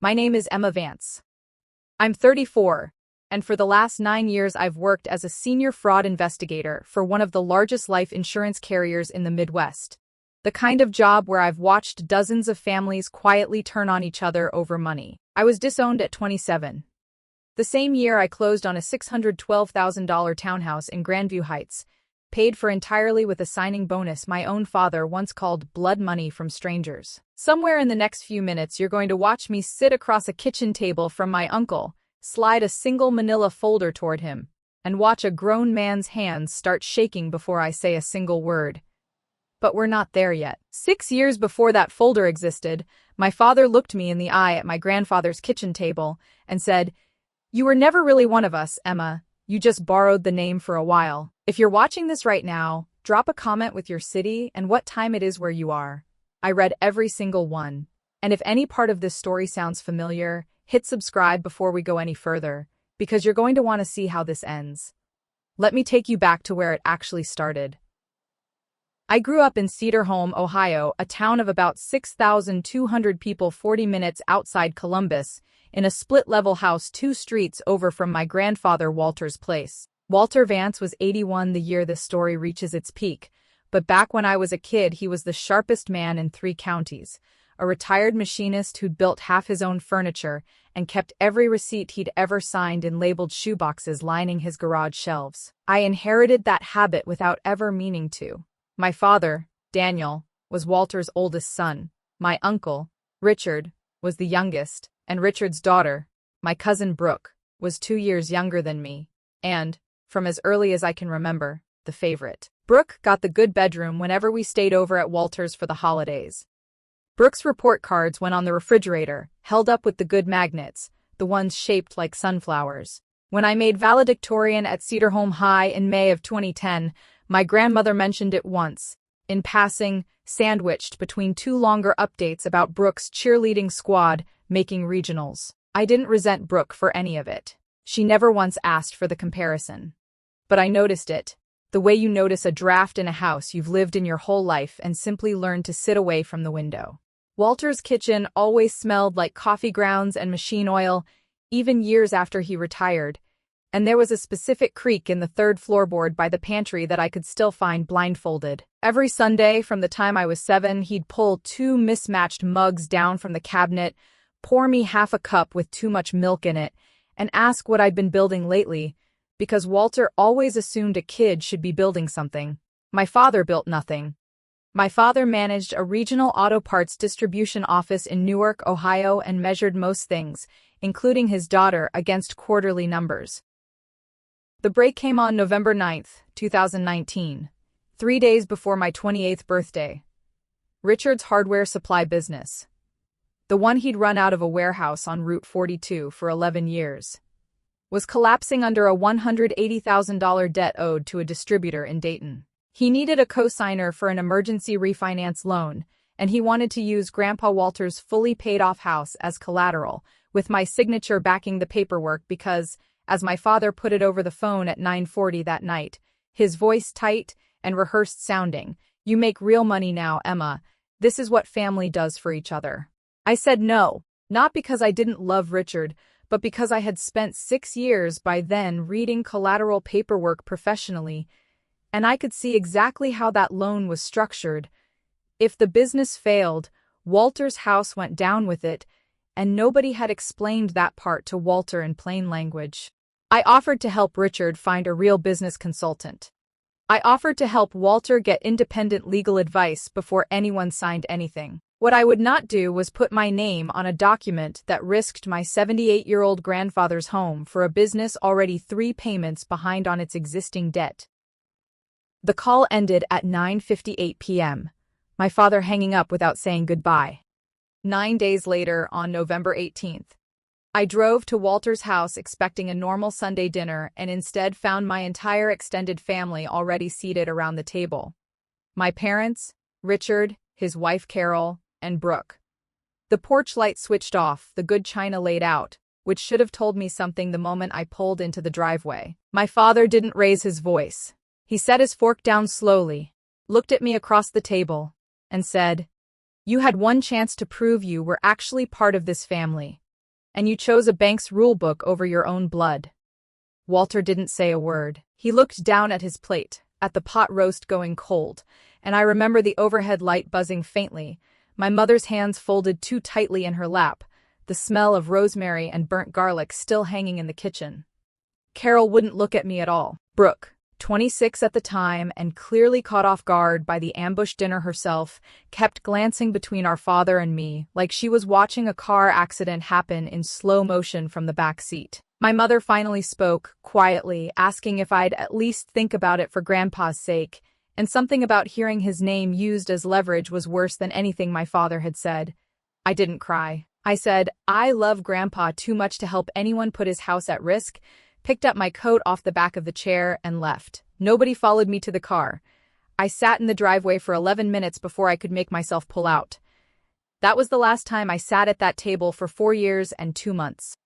My name is Emma Vance. I'm 34, and for the last 9 years I've worked as a senior fraud investigator for one of the largest life insurance carriers in the Midwest. The kind of job where I've watched dozens of families quietly turn on each other over money. I was disowned at 27. The same year I closed on a $612,000 townhouse in Grandview Heights, paid for entirely with a signing bonus my own father once called blood money from strangers. Somewhere in the next few minutes you're going to watch me sit across a kitchen table from my uncle, slide a single manila folder toward him, and watch a grown man's hands start shaking before I say a single word. But we're not there yet. 6 years before that folder existed, my father looked me in the eye at my grandfather's kitchen table and said, "You were never really one of us, Emma. You just borrowed the name for a while." If you're watching this right now, drop a comment with your city and what time it is where you are. I read every single one. And if any part of this story sounds familiar, hit subscribe before we go any further, because you're going to want to see how this ends. Let me take you back to where it actually started. I grew up in Cedar Home, Ohio, a town of about 6,200 people 40 minutes outside Columbus, in a split-level house 2 streets over from my grandfather Walter's place. Walter Vance was 81 the year this story reaches its peak, but back when I was a kid he was the sharpest man in 3 counties, a retired machinist who'd built half his own furniture and kept every receipt he'd ever signed in labeled shoeboxes lining his garage shelves. I inherited that habit without ever meaning to. My father, Daniel, was Walter's oldest son. My uncle, Richard, was the youngest, and Richard's daughter, my cousin Brooke, was 2 years younger than me, and, from as early as I can remember, the favorite. Brooke got the good bedroom whenever we stayed over at Walter's for the holidays. Brooke's report cards went on the refrigerator, held up with the good magnets, the ones shaped like sunflowers. When I made valedictorian at Cedar Home High in May of 2010, my grandmother mentioned it once, in passing, sandwiched between 2 longer updates about Brooke's cheerleading squad making regionals. I didn't resent Brooke for any of it. She never once asked for the comparison. But I noticed it, the way you notice a draft in a house you've lived in your whole life and simply learned to sit away from the window. Walter's kitchen always smelled like coffee grounds and machine oil, even years after he retired, and there was a specific creak in the 3rd floorboard by the pantry that I could still find blindfolded. Every Sunday, from the time I was 7, he'd pull 2 mismatched mugs down from the cabinet, pour me half a cup with too much milk in it, and ask what I'd been building lately, because Walter always assumed a kid should be building something. My father built nothing. My father managed a regional auto parts distribution office in Newark, Ohio, and measured most things, including his daughter, against quarterly numbers. The break came on November 9, 2019, 3 days before my 28th birthday. Richard's hardware supply business, the one he'd run out of a warehouse on Route 42 for 11 years, was collapsing under a $180,000 debt owed to a distributor in Dayton. He needed a cosigner for an emergency refinance loan, and he wanted to use Grandpa Walter's fully paid-off house as collateral, with my signature backing the paperwork because, as my father put it over the phone at 9:40 that night, his voice tight and rehearsed sounding, "You make real money now, Emma. This is what family does for each other." I said no, not because I didn't love Richard, but because I had spent 6 years by then reading collateral paperwork professionally, and I could see exactly how that loan was structured. If the business failed, Walter's house went down with it, and nobody had explained that part to Walter in plain language. I offered to help Richard find a real business consultant. I offered to help Walter get independent legal advice before anyone signed anything. What I would not do was put my name on a document that risked my 78-year-old grandfather's home for a business already 3 payments behind on its existing debt. The call ended at 9:58 p.m., my father hanging up without saying goodbye. 9 days later, on November 18th, I drove to Walter's house expecting a normal Sunday dinner and instead found my entire extended family already seated around the table. My parents, Richard, his wife Carol, and Brooke. The porch light switched off, the good china laid out, which should have told me something the moment I pulled into the driveway. My father didn't raise his voice. He set his fork down slowly, looked at me across the table, and said, "You had one chance to prove you were actually part of this family. And you chose a bank's rulebook over your own blood. Walter didn't say a word. He looked down at his plate, at the pot roast going cold, and I remember the overhead light buzzing faintly, my mother's hands folded too tightly in her lap, the smell of rosemary and burnt garlic still hanging in the kitchen. Carol wouldn't look at me at all. Brooke, 26 at the time and clearly caught off guard by the ambush dinner herself, kept glancing between our father and me like she was watching a car accident happen in slow motion from the back seat. My mother finally spoke, quietly, asking if I'd at least think about it for Grandpa's sake, and something about hearing his name used as leverage was worse than anything my father had said. I didn't cry. I said, I love Grandpa too much to help anyone put his house at risk, picked up my coat off the back of the chair, and left. Nobody followed me to the car. I sat in the driveway for 11 minutes before I could make myself pull out. That was the last time I sat at that table for 4 years and 2 months.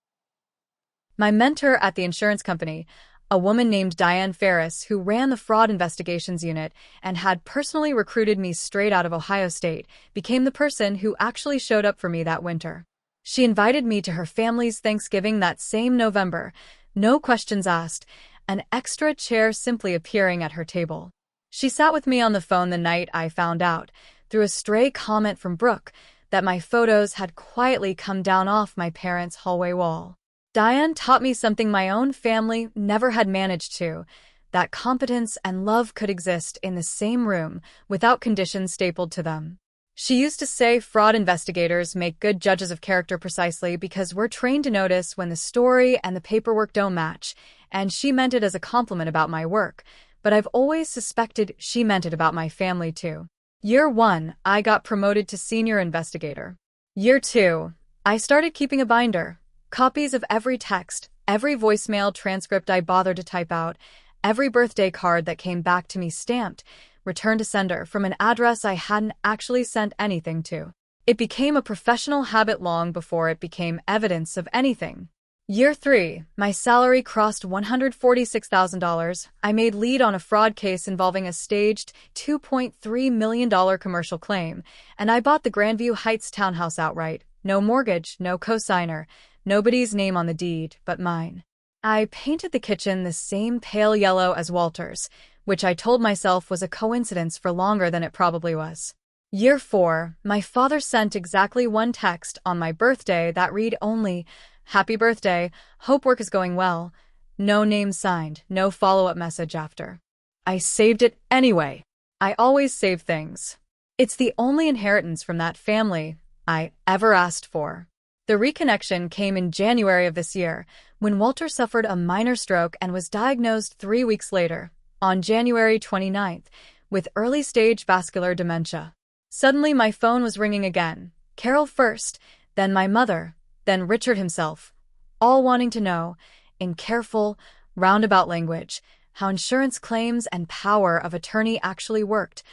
My mentor at the insurance company, a woman named Diane Ferris, who ran the fraud investigations unit and had personally recruited me straight out of Ohio State, became the person who actually showed up for me that winter. She invited me to her family's Thanksgiving that same November, no questions asked, an extra chair simply appearing at her table. She sat with me on the phone the night I found out, through a stray comment from Brooke, that my photos had quietly come down off my parents' hallway wall. Diane taught me something my own family never had managed to, that competence and love could exist in the same room without conditions stapled to them. She used to say fraud investigators make good judges of character precisely because we're trained to notice when the story and the paperwork don't match, and she meant it as a compliment about my work, but I've always suspected she meant it about my family too. Year 1, I got promoted to senior investigator. Year 2, I started keeping a binder. Copies of every text, every voicemail transcript I bothered to type out, every birthday card that came back to me stamped, returned to sender from an address I hadn't actually sent anything to. It became a professional habit long before it became evidence of anything. Year 3, my salary crossed $146,000. I made lead on a fraud case involving a staged $2.3 million commercial claim, and I bought the Grandview Heights townhouse outright. No mortgage, no cosigner. Nobody's name on the deed but mine. I painted the kitchen the same pale yellow as Walter's, which I told myself was a coincidence for longer than it probably was. Year 4, my father sent exactly one text on my birthday that read only, "Happy birthday, hope work is going well." No name signed, no follow-up message after. I saved it anyway. I always save things. It's the only inheritance from that family I ever asked for. The reconnection came in January of this year, when Walter suffered a minor stroke and was diagnosed 3 weeks later, on January 29th, with early-stage vascular dementia. Suddenly my phone was ringing again. Carol first, then my mother, then Richard himself, all wanting to know, in careful, roundabout language, how insurance claims and power of attorney actually worked,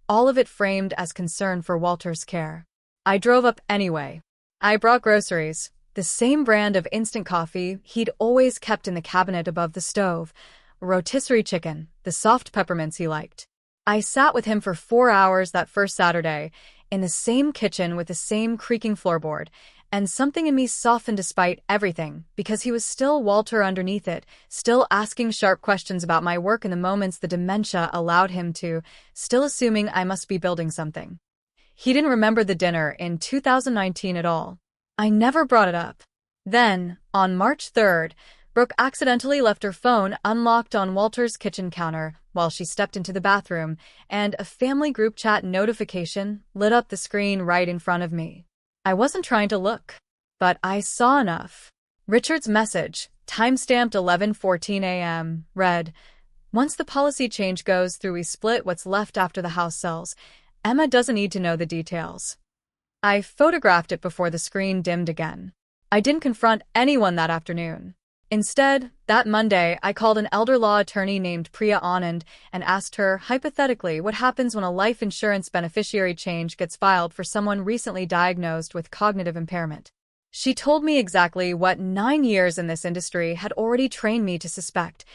all of it framed as concern for Walter's care. I drove up anyway. I brought groceries, the same brand of instant coffee he'd always kept in the cabinet above the stove, rotisserie chicken, the soft peppermints he liked. I sat with him for 4 hours that first Saturday, in the same kitchen with the same creaking floorboard, and something in me softened despite everything, because he was still Walter underneath it, still asking sharp questions about my work in the moments the dementia allowed him to, still assuming I must be building something. He didn't remember the dinner in 2019 at all. I never brought it up. Then, on March 3rd, Brooke accidentally left her phone unlocked on Walter's kitchen counter while she stepped into the bathroom, and a family group chat notification lit up the screen right in front of me. I wasn't trying to look, but I saw enough. Richard's message, timestamped 11:14 a.m., read, "Once the policy change goes through, we split what's left after the house sells. Emma doesn't need to know the details." I photographed it before the screen dimmed again. I didn't confront anyone that afternoon. Instead, that Monday, I called an elder law attorney named Priya Anand and asked her, hypothetically, what happens when a life insurance beneficiary change gets filed for someone recently diagnosed with cognitive impairment. She told me exactly what 9 years in this industry had already trained me to suspect.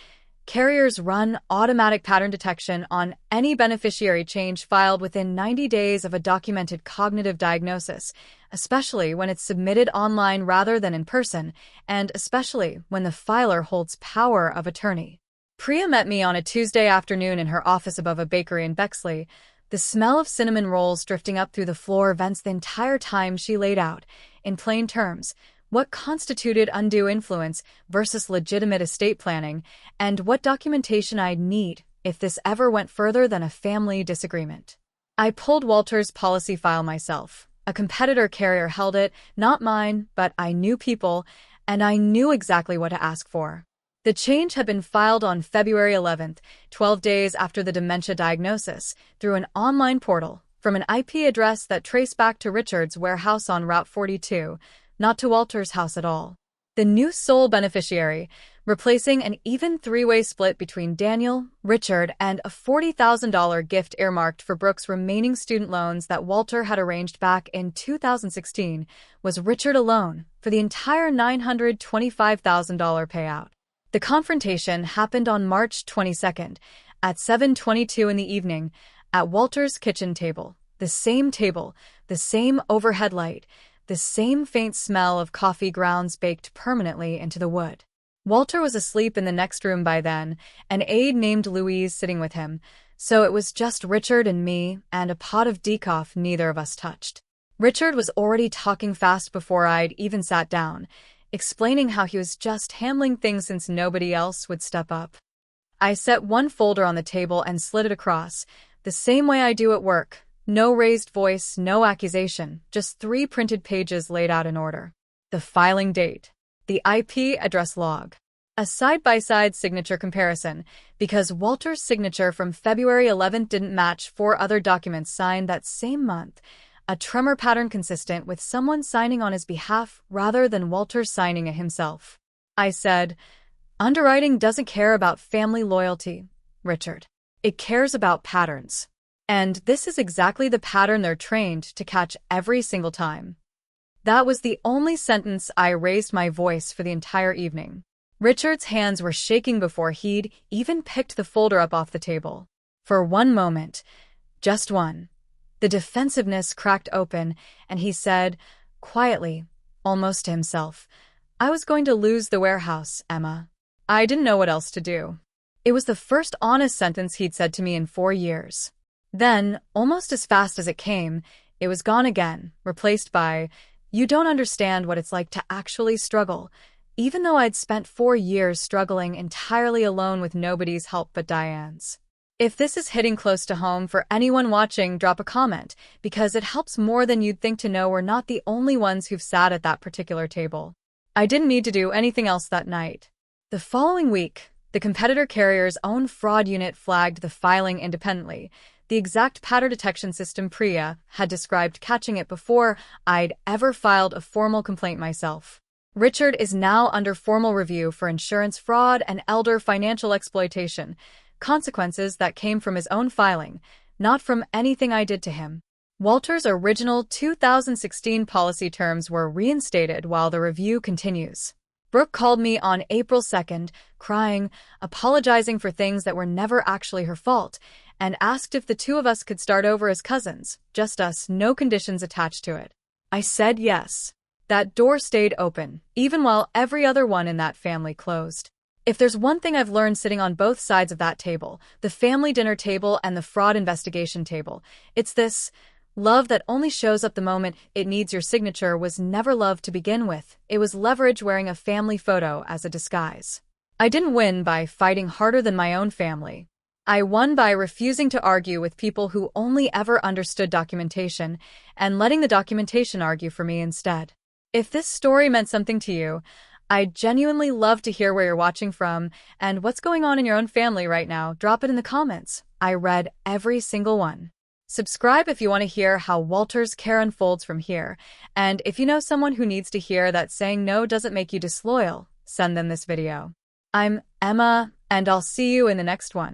Carriers run automatic pattern detection on any beneficiary change filed within 90 days of a documented cognitive diagnosis, especially when it's submitted online rather than in person, and especially when the filer holds power of attorney. Priya met me on a Tuesday afternoon in her office above a bakery in Bexley. The smell of cinnamon rolls drifting up through the floor vents the entire time she laid out, in plain terms, what constituted undue influence versus legitimate estate planning, and what documentation I'd need if this ever went further than a family disagreement. I pulled Walter's policy file myself. A competitor carrier held it, not mine, but I knew people, and I knew exactly what to ask for. The change had been filed on February 11th, 12 days after the dementia diagnosis, through an online portal, from an IP address that traced back to Richard's warehouse on Route 42, not to Walter's house at all. The new sole beneficiary, replacing an even three-way split between Daniel, Richard, and a $40,000 gift earmarked for Brooke's remaining student loans that Walter had arranged back in 2016, was Richard alone for the entire $925,000 payout. The confrontation happened on March 22nd at 7:22 in the evening at Walter's kitchen table. The same overhead light, the same faint smell of coffee grounds baked permanently into the wood. Walter was asleep in the next room by then, an aide named Louise sitting with him, so it was just Richard and me and a pot of decaf neither of us touched. Richard was already talking fast before I'd even sat down, explaining how he was just handling things since nobody else would step up. I set one folder on the table and slid it across, the same way I do at work. No raised voice, no accusation, just 3 printed pages laid out in order. The filing date, the IP address log, a side-by-side signature comparison, because Walter's signature from February 11th didn't match 4 other documents signed that same month, a tremor pattern consistent with someone signing on his behalf rather than Walter signing it himself. I said, "Underwriting doesn't care about family loyalty, Richard. It cares about patterns. And this is exactly the pattern they're trained to catch every single time." That was the only sentence I raised my voice for the entire evening. Richard's hands were shaking before he'd even picked the folder up off the table. For one moment, just one, the defensiveness cracked open, and he said, quietly, almost to himself, "I was going to lose the warehouse, Emma." I didn't know what else to do. It was the first honest sentence he'd said to me in 4 years. Then, almost as fast as it came, it was gone again, replaced by, "You don't understand what it's like to actually struggle," even though I'd spent 4 years struggling entirely alone with nobody's help but Diane's. If this is hitting close to home for anyone watching, drop a comment, because it helps more than you'd think to know we're not the only ones who've sat at that particular table. I didn't need to do anything else that night. The following week, the competitor carrier's own fraud unit flagged the filing independently, the exact pattern detection system Priya had described, catching it before I'd ever filed a formal complaint myself. Richard is now under formal review for insurance fraud and elder financial exploitation, consequences that came from his own filing, not from anything I did to him. Walter's original 2016 policy terms were reinstated while the review continues. Brooke called me on April 2nd, crying, apologizing for things that were never actually her fault, and asked if the two of us could start over as cousins, just us, no conditions attached to it. I said yes. That door stayed open, even while every other one in that family closed. If there's one thing I've learned sitting on both sides of that table, the family dinner table and the fraud investigation table, it's this: love that only shows up the moment it needs your signature was never love to begin with. It was leverage wearing a family photo as a disguise. I didn't win by fighting harder than my own family. I won by refusing to argue with people who only ever understood documentation and letting the documentation argue for me instead. If this story meant something to you, I'd genuinely love to hear where you're watching from and what's going on in your own family right now. Drop it in the comments. I read every single one. Subscribe if you want to hear how Walter's care unfolds from here, and if you know someone who needs to hear that saying no doesn't make you disloyal, send them this video. I'm Emma, and I'll see you in the next one.